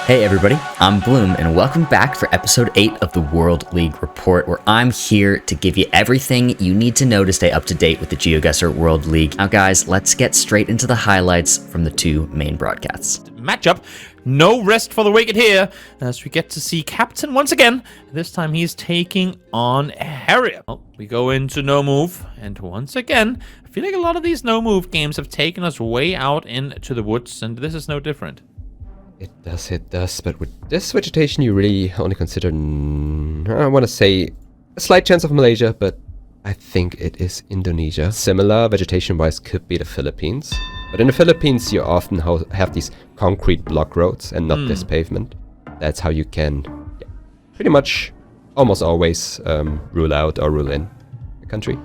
Hey everybody, I'm Bloom, and welcome back for episode 8 of the World League Report, where I'm here to give you everything you need to know to stay up to date with the GeoGuessr World League. Now guys, let's get straight into the highlights from the two main broadcasts. Matchup, no rest for the wicked here, as we get to see Kapten once again. This time he's taking on Harrier. Well, we go into no move, and once again, I feel like a lot of these no move games have taken us way out into the woods, and this is no different. It does, but with this vegetation you really only consider, I want to say, a slight chance of Malaysia, but I think it is Indonesia. Similar vegetation-wise could be the Philippines, but in the Philippines you often have these concrete block roads and not this pavement. That's how you can pretty much almost always rule out or rule in a country.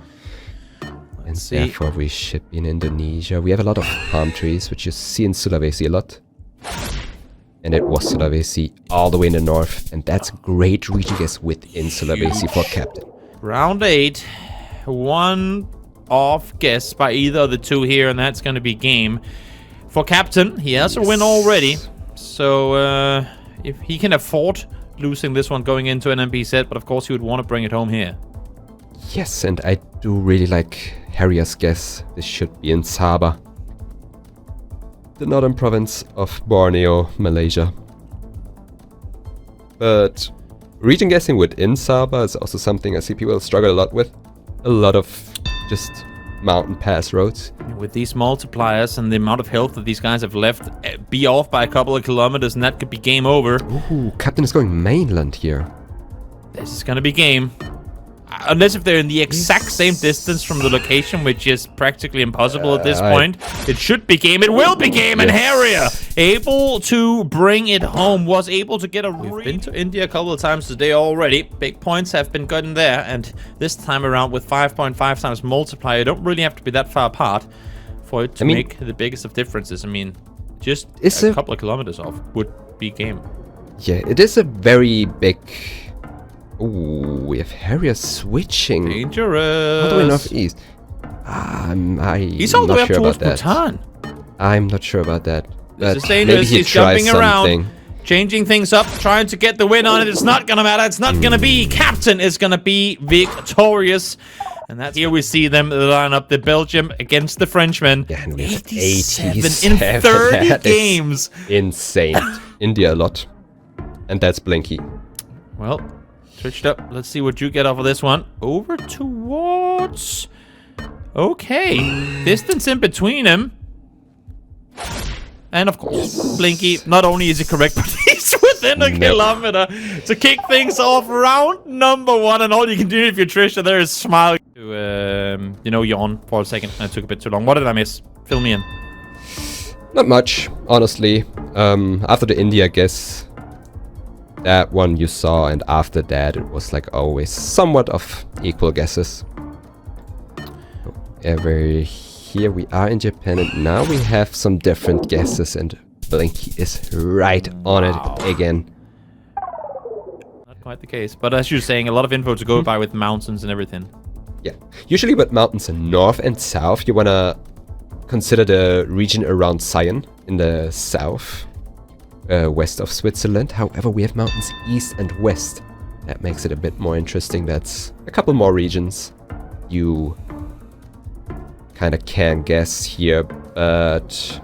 And therefore we should be in Indonesia. We have a lot of palm trees, which you see in Sulawesi a lot. And it was Sulawesi all the way in the north, and that's great region guess within Sulawesi for Kapten. Round 8, one off guess by either of the two here, and that's going to be game. For Kapten, he has a win already, so if he can afford losing this one going into an MP set, but of course he would want to bring it home here. Yes, and I do really like Harrier's guess. This should be in Sabah, the northern province of Borneo, Malaysia. But region guessing within Sabah is also something I see people struggle a lot with. A lot of just mountain pass roads. With these multipliers and the amount of health that these guys have left, be off by a couple of kilometers and that could be game over. Ooh, Kapten is going mainland here. This is gonna be game. Unless if they're in the exact same distance from the location, which is practically impossible at this point. It should be game. It will be game. And Harrier, able to bring it home, was able to get a... We've been to India a couple of times today already. Big points have been gotten there. And this time around with 5.5 times multiplier, you don't really have to be that far apart for it to make the biggest of differences. I mean, just a couple of kilometers off would be game. Yeah, it is a very big... Ooh, we have Harrier switching. Dangerous. All the way northeast. He's all the way up towards Bhutan. I'm not sure about that. This is dangerous. He's jumping around, changing things up, trying to get the win on it. It's not going to matter. It's not going to be. Kapten is going to be victorious. And that's here we see them line up the Belgium against the Frenchmen. Yeah, and we have 87 in 30 games. Insane. India a lot. And that's Blinky. Well, switched up. Let's see what you get off of this one. Over towards... Okay. Distance in between him. And of course, Blinky, not only is he correct, but he's within a kilometer to kick things off round number 1. And all you can do if you're Trisha there is smile. To, yawn for a second. That took a bit too long. What did I miss? Fill me in. Not much, honestly. After the India guess... That one you saw, and after that it was like always somewhat of equal guesses. However, here we are in Japan, and now we have some different guesses, and Blinky is right on it again. Not quite the case, but as you're saying, a lot of info to go by with mountains and everything. Yeah, usually with mountains in north and south, you wanna consider the region around Sion in the south. West of Switzerland. However, we have mountains east and west. That makes it a bit more interesting. That's a couple more regions you kind of can guess here, but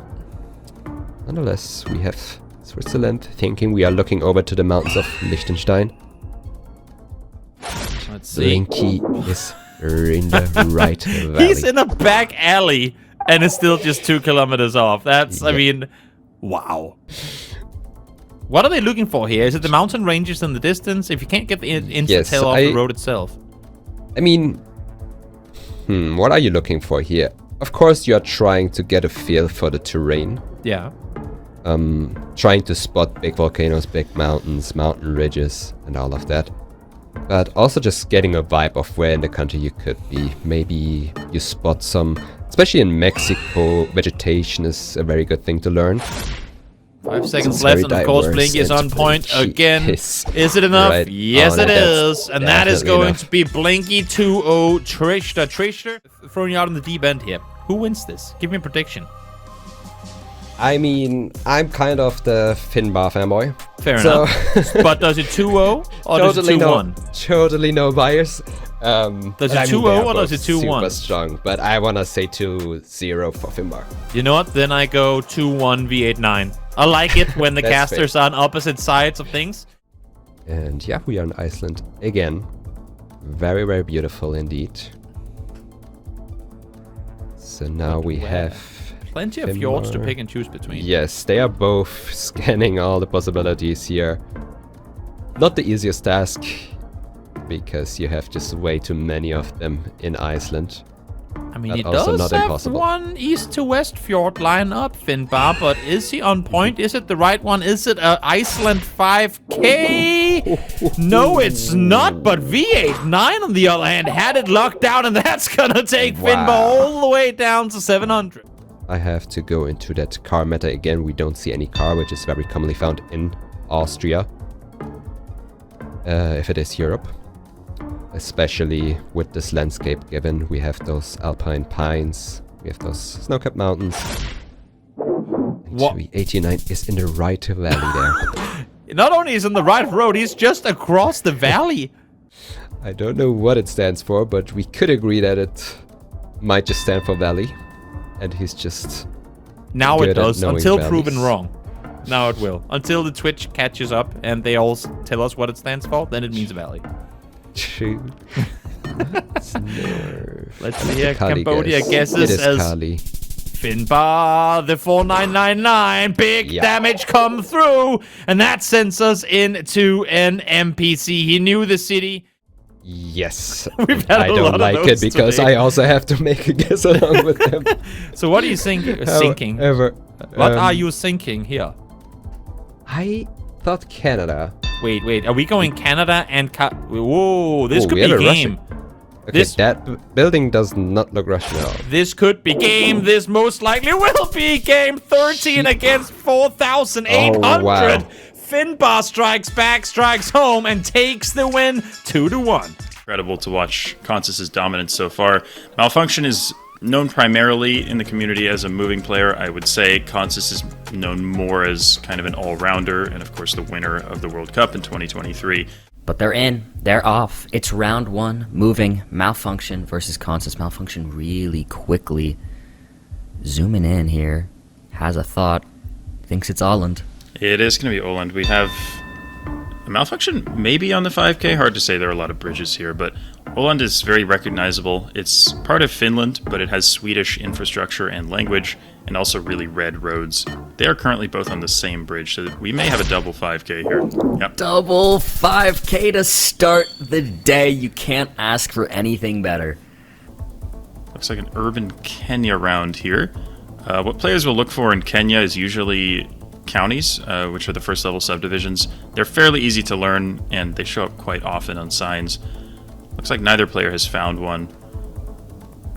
nonetheless, we have Switzerland thinking we are looking over to the mountains of Liechtenstein. Let's see. Blinky is in the right valley. He's in a back alley and is still just 2 kilometers off. That's, I mean, wow. What are they looking for here? Is it the mountain ranges in the distance? If you can't get the instant tail off the road itself. I mean, what are you looking for here? Of course, you are trying to get a feel for the terrain. Yeah. Trying to spot big volcanoes, big mountains, mountain ridges, and all of that. But also just getting a vibe of where in the country you could be. Maybe you spot some, especially in Mexico, vegetation is a very good thing to learn. 5 seconds left, and of course Blinky is on point again. Is it enough? Yes, it is. And that is going to be Blinky 2-0 Trishta. Trishta throwing you out on the deep end here. Who wins this? Give me a prediction. I mean, I'm kind of the Finbarr fanboy. Fair enough. But does it 2-0 or does it 2-1? Totally no bias. Does it 2-0 or does it 2-1? Super strong, but I want to say 2-0 for Finbarr. You know what? Then I go 2-1 V8-9. I like it when the casters are on opposite sides of things. And yeah, we are in Iceland again. Very, very beautiful indeed. So now we have plenty of fjords to pick and choose between. Yes, they are both scanning all the possibilities here. Not the easiest task, because you have just way too many of them in Iceland. I mean, he does have one east to west fjord line up, Finbarr, but is he on point? Is it the right one? Is it a Iceland 5K? No, it's not, but V8-9 on the other hand had it locked down, and that's gonna take Finbarr all the way down to 700. I have to go into that car meta again. We don't see any car, which is very commonly found in Austria. If it is Europe. Especially with this landscape given. We have those alpine pines. We have those snow-capped mountains. What? 89 is in the right valley there. Not only is on the right road, he's just across the valley. I don't know what it stands for, but we could agree that it might just stand for valley. And he's just... Now it does, until valleys. proven wrong. Now it will. Until the Twitch catches up and they all tell us what it stands for, then it means valley. True. Let's see here. Cambodia guesses as Kali. Finbarr, the 4999. Big damage come through. And that sends us into an NPC. He knew the city. Yes. I don't like it because today. I also have to make a guess along with them. So what are you thinking? What are you thinking here? I thought Canada. Wait. Are we going Canada and... Whoa, this could be game. Okay, that building does not look Russian at all. This could be game. This most likely will be game. 13 against 4,800. Oh, wow. Finbarr strikes back, strikes home, and takes the win 2-1. Incredible to watch Consus' dominance so far. Malfunctionn is known primarily in the community as a moving player. I would say Consus is known more as kind of an all-rounder, and of course the winner of the World Cup in 2023. But they're in. They're off. It's round one. Moving. Malfunctionn versus Consus. Malfunctionn really quickly zooming in here. Has a thought. Thinks it's Åland. It is going to be Åland. We have a Malfunctionn maybe on the 5K. Hard to say. There are a lot of bridges here, but Åland is very recognizable. It's part of Finland, but it has Swedish infrastructure and language, and also really red roads. They are currently both on the same bridge, so we may have a double 5K here. Yep. Double 5K to start the day. You can't ask for anything better. Looks like an urban Kenya round here. What players will look for in Kenya is usually counties, which are the first level subdivisions. They're fairly easy to learn, and they show up quite often on signs. Looks like neither player has found one,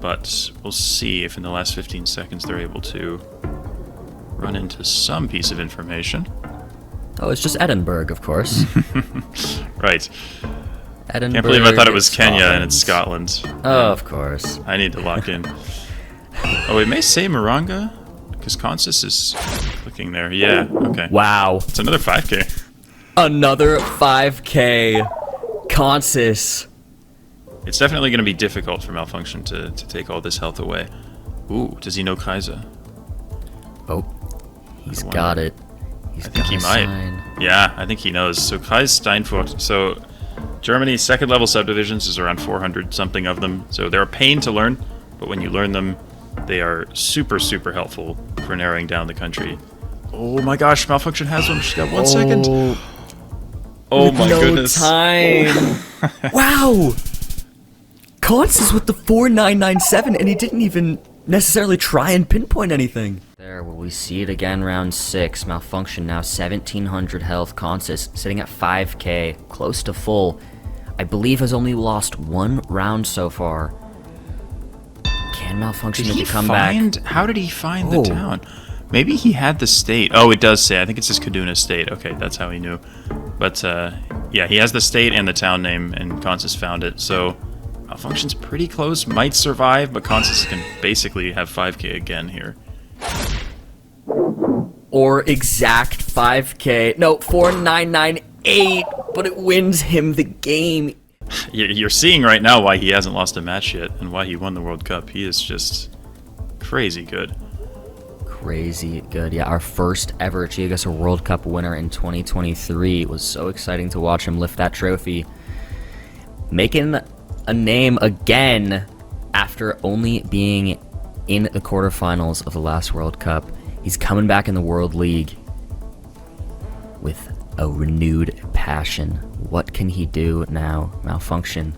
but we'll see if in the last 15 seconds they're able to run into some piece of information. Oh, it's just Edinburgh, of course. Right. Edinburgh. Can't believe I thought it was Kenya and it's Scotland. Oh, of course. I need to lock in. Oh, it may say Maranga, because Consus is clicking there. Yeah, okay. Wow. It's another 5K. Another 5K. Consus. It's definitely going to be difficult for Malfunctionn to take all this health away. Ooh, does he know Kaiser? Oh, he's got it. I think he might. Yeah, I think he knows. So Kais Steinfurt. So Germany's second level subdivisions is around 400 something of them. So they're a pain to learn, but when you learn them, they are super, super helpful for narrowing down the country. Oh my gosh, Malfunctionn has one. She's got 1 second. Oh my goodness. Time. Wow. Consus with the 4997, and he didn't even necessarily try and pinpoint anything. There, will we see it again? Round 6. Malfunctionn now 1,700 health. Consus sitting at 5K, close to full. I believe has only lost 1 round so far. Can Malfunctionn make a comeback? How did he find the town? Maybe he had the state. Oh, it does say. I think it says Kaduna State. Okay, that's how he knew. But yeah, he has the state and the town name, and Consus found it. So Malfunctionn's pretty close. Might survive, but Consus can basically have 5K again here. or exact 5K. No, 4998, but it wins him the game. You're seeing right now why he hasn't lost a match yet and why he won the World Cup. He is just crazy good. Crazy good. Yeah, our first ever GeoGuessr World Cup winner in 2023. It was so exciting to watch him lift that trophy. Making a name again after only being in the quarterfinals of the last World Cup. He's coming back in the World League with a renewed passion. What can he do now? Malfunctionn.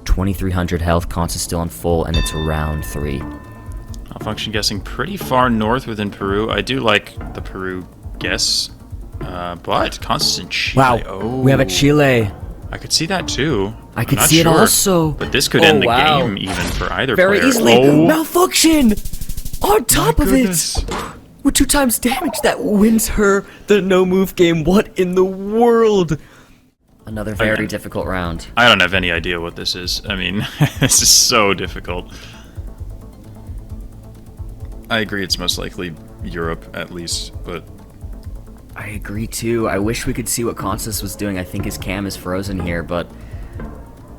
2300 health, Consus still on full, and it's round 3. Malfunctionn guessing pretty far north within Peru. I do like the Peru guess, but Consus in Chile. Wow, oh, we have a Chile. I could see that too. I could see it also. But this could end the game even for either Very player. easily. Oh. Malfunctionn on top of Goodness. it. With 2 times damage, that wins her the no-move game. What in the world? Another very difficult round. I don't have any idea what this is. I mean, this is so difficult. I agree it's most likely Europe, at least, but... I agree too. I wish we could see what Consus was doing. I think his cam is frozen here, but...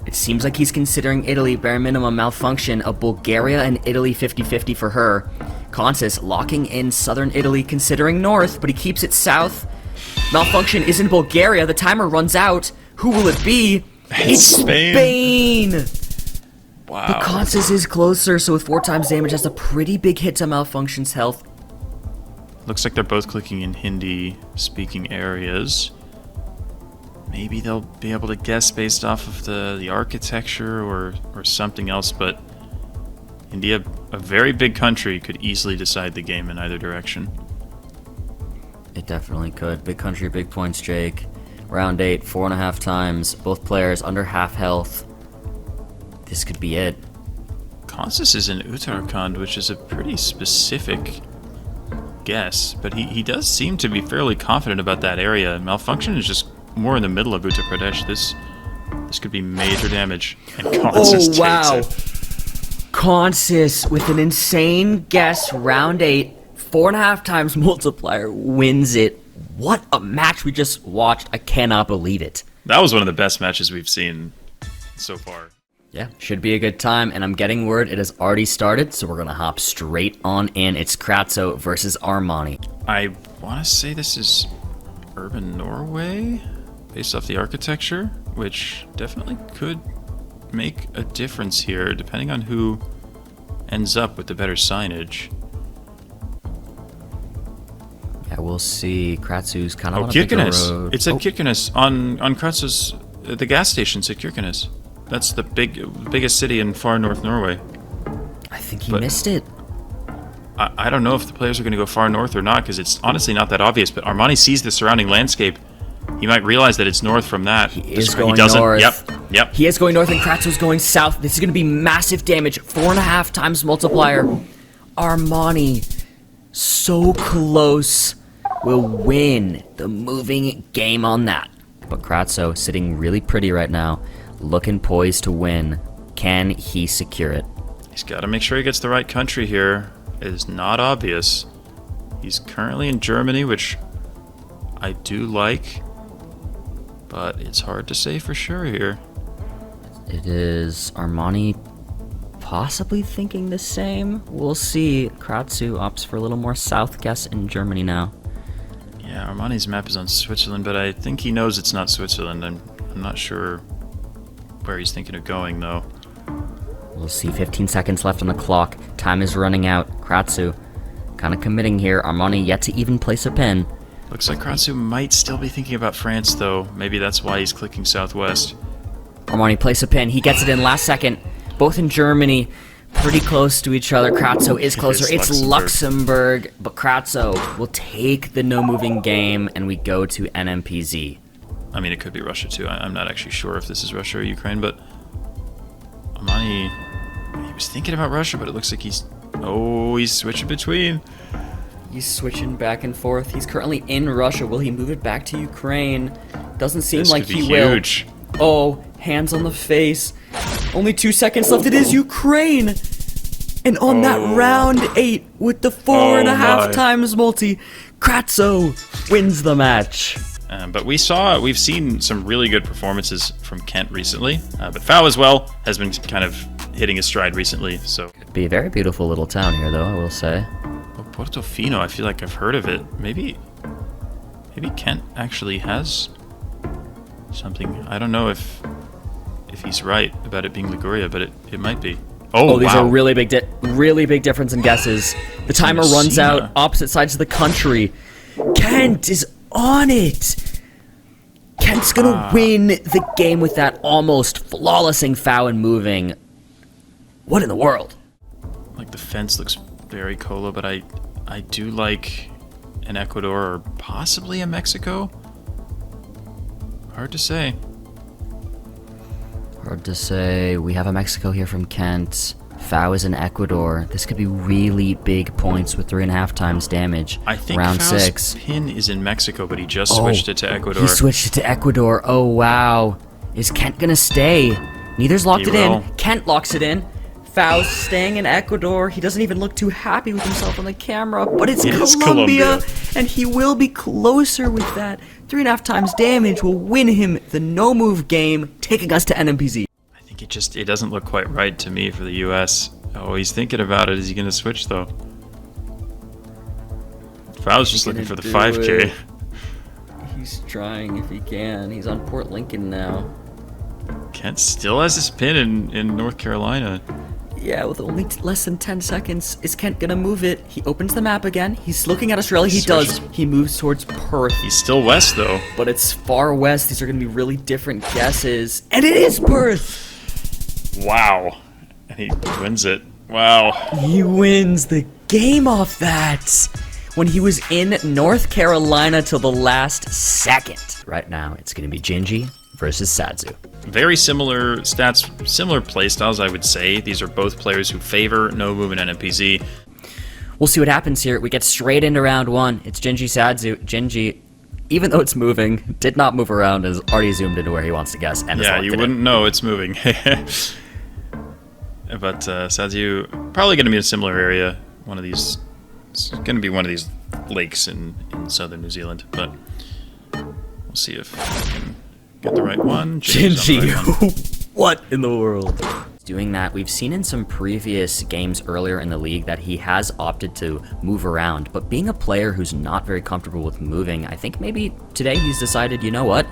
It seems like he's considering Italy, bare minimum. Malfunctionn, a Bulgaria and Italy 50-50 for her. Consus locking in southern Italy, considering north, but he keeps it south. Malfunctionn is in Bulgaria. The timer runs out. Who will it be? It's Spain! Wow. But Consus is closer, so with 4 times damage, that's a pretty big hit to Malfunctionn's health. Looks like they're both clicking in Hindi-speaking areas. Maybe they'll be able to guess based off of the architecture or something else, but India, a very big country, could easily decide the game in either direction. It definitely could. Big country, big points, Jake. Round 8, 4.5 times. Both players under half health. This could be it. Consus is in Uttarakhand, which is a pretty specific guess, but he does seem to be fairly confident about that area. Malfunctionn is just more in the middle of Uttar Pradesh. This could be major damage, and Consus takes it. Consus with an insane guess, round 8, 4.5 times multiplier, wins it. What a match we just watched. I cannot believe it. That was one of the best matches we've seen so far. Yeah, should be a good time, and I'm getting word it has already started, so we're gonna hop straight on in. It's Kratsooo versus Armani. I want to say this is urban Norway, based off the architecture, which definitely could make a difference here, depending on who ends up with the better signage. Yeah, we'll see. Kratsoo's kind of on a bigger road. It's at Kirkenes on Kratsoo's. The gas station's at Kirkenes. That's the biggest city in far north Norway. I think he missed it. I don't know if the players are going to go far north or not, because it's honestly not that obvious, but Armani sees the surrounding landscape. He might realize that it's north from that. He is going north. Yep. He is going north, and Kratsoo's going south. This is going to be massive damage. 4.5 times multiplier. Armani, so close, will win the moving game on that. But Kratsooo sitting really pretty right now, looking poised to win. Can he secure it? He's got to make sure he gets the right country here. It is not obvious. He's currently in Germany, which I do like, but it's hard to say for sure here. It is Armani possibly thinking the same. We'll see. Kratsooo opts for a little more south guess in Germany now. Yeah, Armani's map is on Switzerland, but I think he knows it's not Switzerland. I'm not sure where he's thinking of going, though. We'll see. 15 seconds left on the clock. Time is running out. Kratsooo kind of committing here. Armani yet to even place a pin. Looks like Kratsooo might still be thinking about France, though. Maybe that's why he's clicking southwest. Armani place a pin. He gets it in last second. Both in Germany. Pretty close to each other. Kratsooo is closer. It's Luxembourg. But Kratsooo will take the no-moving game, and we go to NMPZ. I mean, it could be Russia, too. I'm not actually sure if this is Russia or Ukraine, but Armani, he was thinking about Russia, but it looks like he's switching between. He's switching back and forth. He's currently in Russia. Will he move it back to Ukraine? Doesn't seem like he will. Huge. Oh, hands on the face. Only 2 seconds left. It is Ukraine. And on that round 8 with the 4.5 times multi, Kratsooo wins the match. But we've seen some really good performances from Kent recently. But Fao as well has been kind of hitting his stride recently. So Could be a very beautiful little town here, though, I will say. oh, Portofino, I feel like I've heard of it. Maybe Kent actually has something. I don't know if he's right about it being Liguria, but it might be. Oh, these wow. are really big difference in guesses. The timer runs out. Opposite sides of the country. Kent is on it. Kent's gonna win the game with that almost flawlessing foul and moving. What in the world? Like the fence looks very Cola, but I do like an Ecuador or possibly a Mexico. Hard to say. Hard to say. We have a Mexico here from Kent. Fao is in Ecuador. This could be really big points with 3.5 times damage. I think round Fao's 6. pin is in Mexico, but he just switched it to Ecuador. He switched it to Ecuador. Oh, wow. Is Kent gonna stay? Neither's locked it in. Kent locks it in. Fao's staying in Ecuador. He doesn't even look too happy with himself on the camera, but it's Colombia, and he will be closer with that. 3.5 times damage will win him the no-move game, taking us to NMPZ. I think it doesn't look quite right to me for the U.S. Oh, he's thinking about it. Is he going to switch, though? Fao's just looking for the 5K. He's trying if he can. He's on Port Lincoln now. Kent still has his pin in North Carolina. Yeah, with only less than 10 seconds. Is Kent gonna move it? He opens the map again. He's looking at Australia. He does. He moves towards Perth. He's still west, though. But it's far west. These are gonna be really different guesses. And it is Perth! Wow. And he wins it. Wow. He wins the game off that. When he was in North Carolina till the last second. Right now, it's gonna be Gingey versus Sadziu. Very similar stats, similar playstyles, I would say. These are both players who favor no move in NMPZ. We'll see what happens here. We get straight into round 1. It's Gingey Sadziu. Gingey, even though it's moving, did not move around, is already zoomed into where he wants to guess. And yeah, you wouldn't know it's moving. But Sadziu, probably going to be in a similar area. One of these, it's going to be one of these lakes in southern New Zealand. But we'll see if we can get the right one. Gingey, what in the world? Doing that, we've seen in some previous games earlier in the league that he has opted to move around, but being a player who's not very comfortable with moving, I think maybe today he's decided, you know what?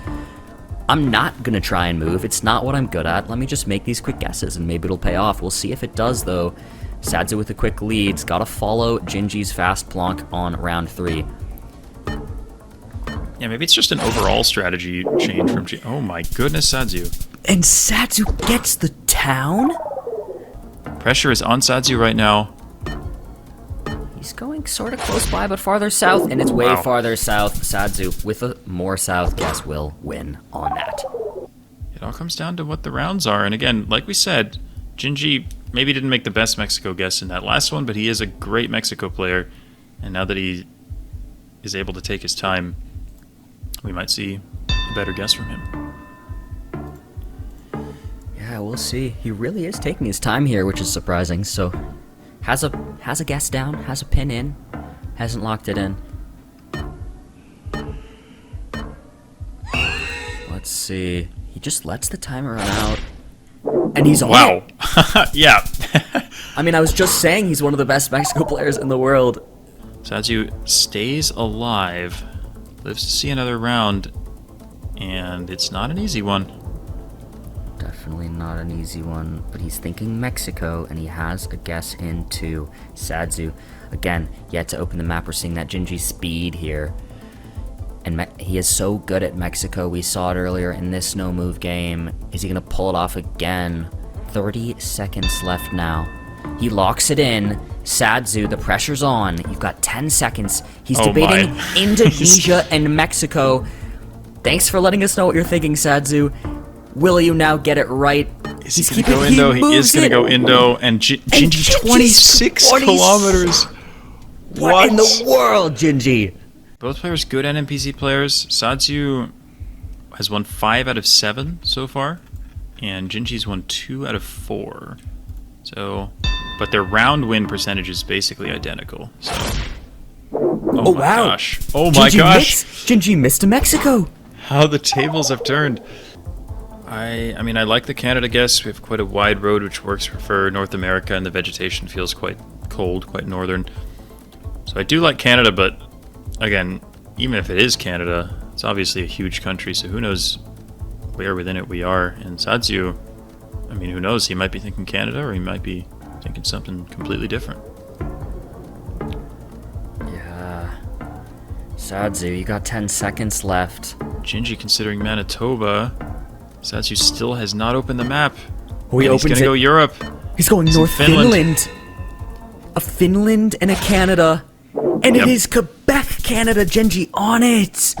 I'm not gonna try and move. It's not what I'm good at. Let me just make these quick guesses and maybe it'll pay off. We'll see if it does though. Sadziu with a quick lead. He's gotta follow Gingey's fast plonk on round 3. Yeah, maybe it's just an overall strategy change from oh my goodness, Sadziu. And Sadziu gets the town? Pressure is on Sadziu right now. He's going sort of close by, but farther south, and it's way farther south. Sadziu, with a more south guess, will win on that. It all comes down to what the rounds are. And again, like we said, Gingey maybe didn't make the best Mexico guess in that last one, but he is a great Mexico player. And now that he is able to take his time, we might see a better guess from him. Yeah, we'll see. He really is taking his time here, which is surprising. So, has a guess down, has a pin in, hasn't locked it in. Let's see. He just lets the timer run out, and he's on it. Yeah. I mean, I was just saying he's one of the best Mexico players in the world. Sadziu stays alive, lives to see another round, and it's not an easy one. Definitely not an easy one, but he's thinking Mexico, and he has a guess into Sadziu. Again, yet to open the map, we're seeing that Gingey speed here. And he is so good at Mexico. We saw it earlier in this no-move game. Is he going to pull it off again? 30 seconds left now. He locks it in. Sadziu, the pressure's on. You've got 10 seconds. He's debating Indonesia and Mexico. Thanks for letting us know what you're thinking, Sadziu. Will you now get it right? Is he going to go Indo? He is going to go Indo. And Gingey, 26 kilometers. What in the world, Gingey? Both players good NMPZ players. Sadziu has won 5 out of 7 so far. And Gingey's won 2 out of 4. So, but their round win percentage is basically identical. So Oh wow. Gosh. Oh my gosh. Gingey missed to Mexico. How the tables have turned. I mean, I like the Canada guess. We have quite a wide road, which works for North America, and the vegetation feels quite cold, quite northern. So I do like Canada, but again, even if it is Canada, it's obviously a huge country, so who knows where within it we are. And Sadziu, I mean, who knows? He might be thinking Canada, or he might be thinking something completely different. Yeah. Sadziu, you got 10 seconds left. Gingey considering Manitoba. Sadziu still has not opened the map. Oh, he opens He's gonna go Europe. He's going He's North in Finland. Finland. A Finland and a Canada. And Yep. it is Quebec, Canada, Gingey on it.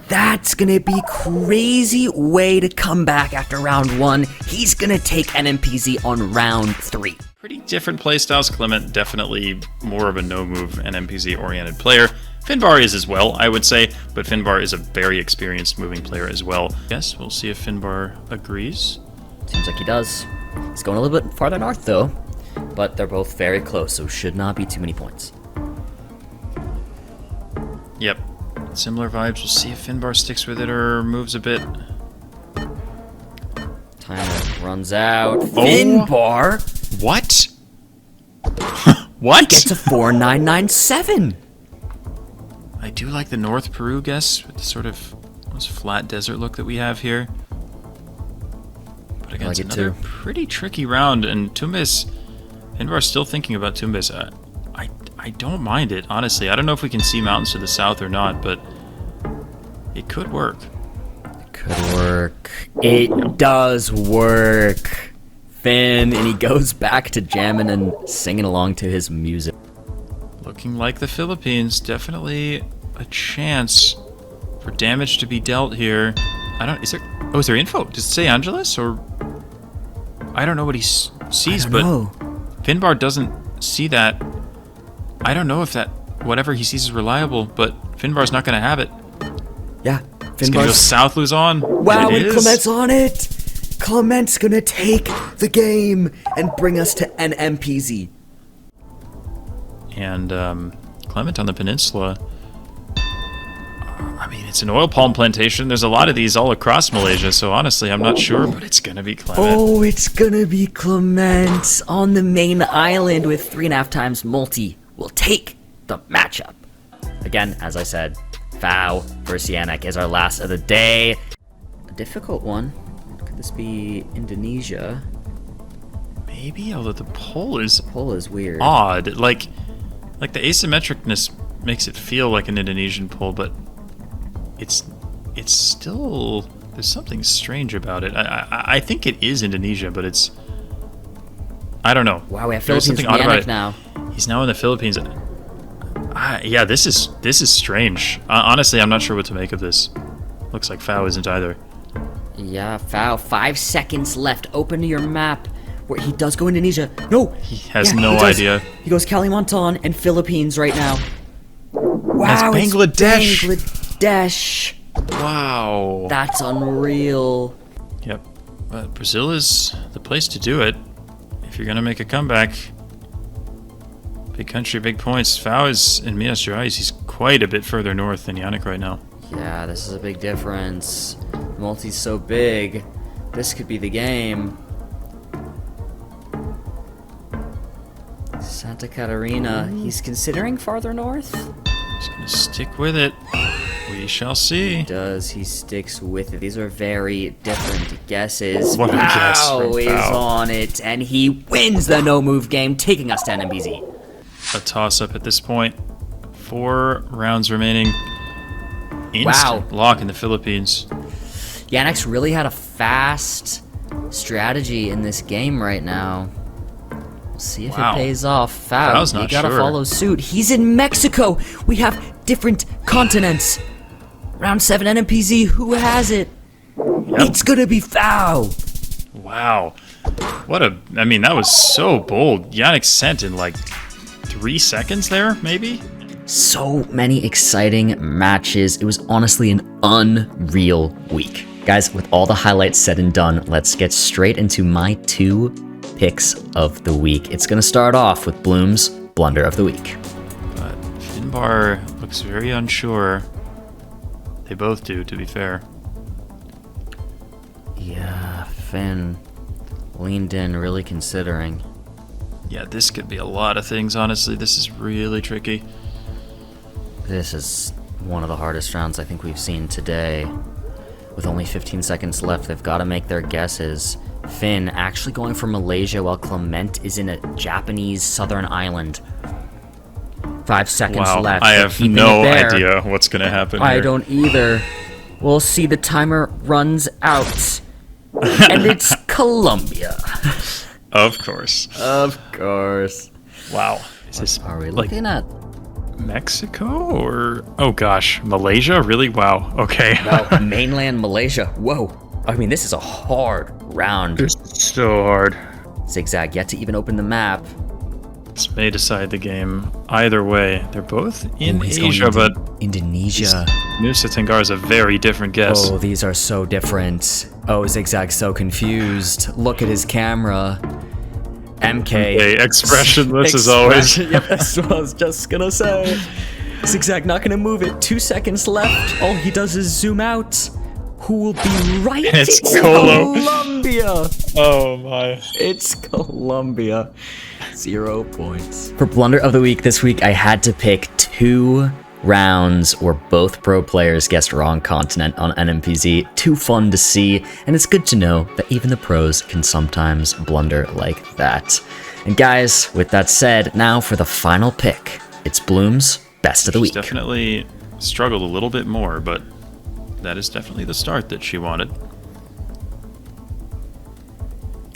That's gonna be crazy way to come back after round 1. He's gonna take NMPZ on round 3. Pretty different playstyles. Clement, definitely more of a no-move NMPZ-oriented player. Finbarr is as well, I would say, but Finbarr is a very experienced moving player as well. Yes, we'll see if Finbarr agrees. Seems like he does. He's going a little bit farther north though, but they're both very close, so should not be too many points. Yep, similar vibes. We'll see if Finbarr sticks with it or moves a bit. Time runs out. Finbarr What? What? gets a 4997. I do like the North Peru guess with the sort of almost flat desert look that we have here. But again, like it's it another too. pretty tricky round, and Tumbis, Finbarr's still thinking about Tumbis. I don't mind it, honestly. I don't know if we can see mountains to the south or not, but it could work. Could work. It does work. Finn, and he goes back to jamming and singing along to his music. Looking like the Philippines, definitely a chance for damage to be dealt here. Is there info? Does it say Angeles, or I don't know what he sees, but Finbarr doesn't see that. I don't know if that whatever he sees is reliable, but Finbar's not going to have it. Yeah, He's going to go south, lose on. Wow, and and it is. Clement's on it. Clement's gonna take the game and bring us to NMPZ. And Clement on the peninsula. I mean, it's an oil palm plantation. There's a lot of these all across Malaysia, so honestly, I'm not sure, but it's going to be Clement. Oh, it's gonna be Clement on the main island with 3.5 times multi. Will take the matchup. Again, as I said, Fao versus Yanek is our last of the day. A difficult one. Could this be Indonesia? Maybe, although the poll is weird. odd. Like the asymmetricness makes it feel like an Indonesian poll, but it's still, there's something strange about it. I think it is Indonesia, but it's, I don't know. Wow, we have There's Philippines something odd about Yanek it. now. He's now in the Philippines. Yeah, this is strange. Honestly, I'm not sure what to make of this. Looks like Fao isn't either. Yeah, Fao. 5 seconds left. Open to your map. Where he does go Indonesia. No! He has no idea. He goes Kalimantan and Philippines right now. Wow, That's Bangladesh. It's Bangladesh. Wow. That's unreal. Yep. But Brazil is the place to do it if you're going to make a comeback. Big country, big points. Fao is in Minas Gerais. He's quite a bit further north than Yanek right now. Yeah, this is a big difference. Multi's so big. This could be the game. Santa Catarina. He's considering farther north? He's going to stick with it. We shall see. He sticks with it. These are very different guesses. What a guess from Fao is Fao. on it, and he wins the no-move game, taking us to NMBZ. A toss-up at this point. 4 rounds remaining. Instant lock in the Philippines. Yanek's really had a fast strategy in this game right now. We'll see if it pays off. Fao, Fao's you not gotta sure. follow suit. He's in Mexico. We have different continents. Round 7 NMPZ, who has it? Yep. It's gonna be Fao. Wow. I mean, that was so bold. Yanek sent in like 3 seconds there, maybe? So many exciting matches. It was honestly an unreal week. Guys, with all the highlights said and done, let's get straight into my 2 picks of the week. It's gonna start off with Bloom's Blunder of the Week. But Finbarr looks looks very unsure. They both do, to be fair. Yeah, Finn leaned in, really considering. Yeah, this could be a lot of things, honestly. This is really tricky. This is one of the hardest rounds I think we've seen today. With only 15 seconds left, they've got to make their guesses. Finn actually going for Malaysia while Clement is in a Japanese southern island. 5 seconds left. I have no idea what's going to happen here. I don't either. We'll see, the timer runs out. And it's Colombia. Of course. Of course. Wow. Is this Are we looking at? Mexico or... Oh gosh, Malaysia? Really? Wow. Okay. No, mainland Malaysia. Whoa. I mean, this is a hard round. This is so hard. Zigzag yet to even open the map. This may decide the game. Either way, they're both in He's going Asia, into but Indonesia. Nusa Tenggara is a very different guess. Oh, these are so different. Oh, Zigzag's so confused. Look at his camera. MK. Okay, expressionless as always. Yep, that's what I was just gonna say. Zigzag not gonna move it. 2 seconds left. All he does is zoom out. Who will be right? It's Colo. Colombia. Oh my. It's Colombia. 0 points. For Blunder of the Week this week, I had to pick 2 rounds where both pro players guessed wrong continent on NMPZ. Too fun to see, and it's good to know that even the pros can sometimes blunder like that. And guys, with that said, now for the final pick. It's Bloom's Best of the Week. She's definitely struggled a little bit more, but that is definitely the start that she wanted.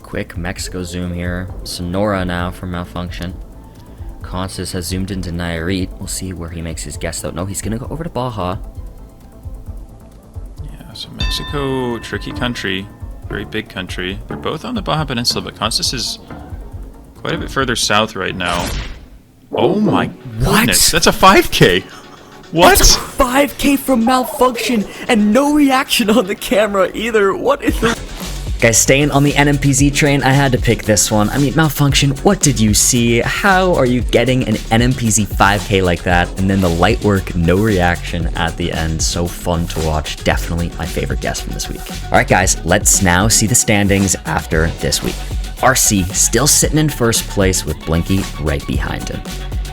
Quick Mexico zoom here. Sonora now for Malfunctionn. Consus has zoomed into Nayarit. We'll see where he makes his guess, though. No, he's going to go over to Baja. Yeah, so Mexico, tricky country, very big country. They're both on the Baja Peninsula, but Consus is quite a bit further south right now. Oh my goodness, that's a 5K. What? That's 5K from Malfunctionn, and no reaction on the camera either. What is the... Guys, staying on the NMPZ train, I had to pick this one. I mean, Malfunctionn, what did you see? How are you getting an NMPZ 5K like that? And then the light work, no reaction at the end. So fun to watch. Definitely my favorite guess from this week. All right, guys, let's now see the standings after this week. RC still sitting in first place with Blinky right behind him.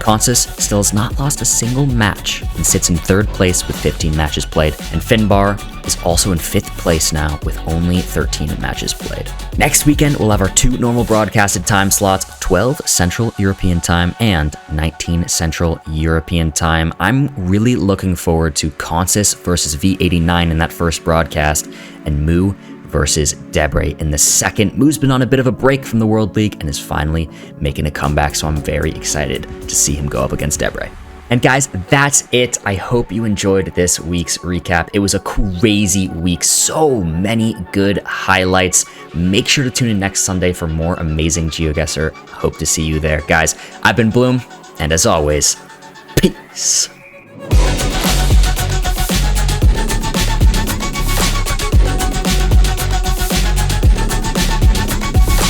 Consus still has not lost a single match and sits in 3rd place with 15 matches played, and Finbarr is also in 5th place now with only 13 matches played. Next weekend, we'll have our 2 normal broadcasted time slots, 12 Central European Time and 19 Central European Time. I'm really looking forward to Consus versus V89 in that first broadcast, and Moo versus Debre in the second. Moo's been on a bit of a break from the World League and is finally making a comeback, so I'm very excited to see him go up against Debre. And guys, that's it. I hope you enjoyed this week's recap. It was a crazy week, so many good highlights. Make sure to tune in next Sunday for more amazing GeoGuessr. Hope to see you there. Guys, I've been Bloom, and as always, peace.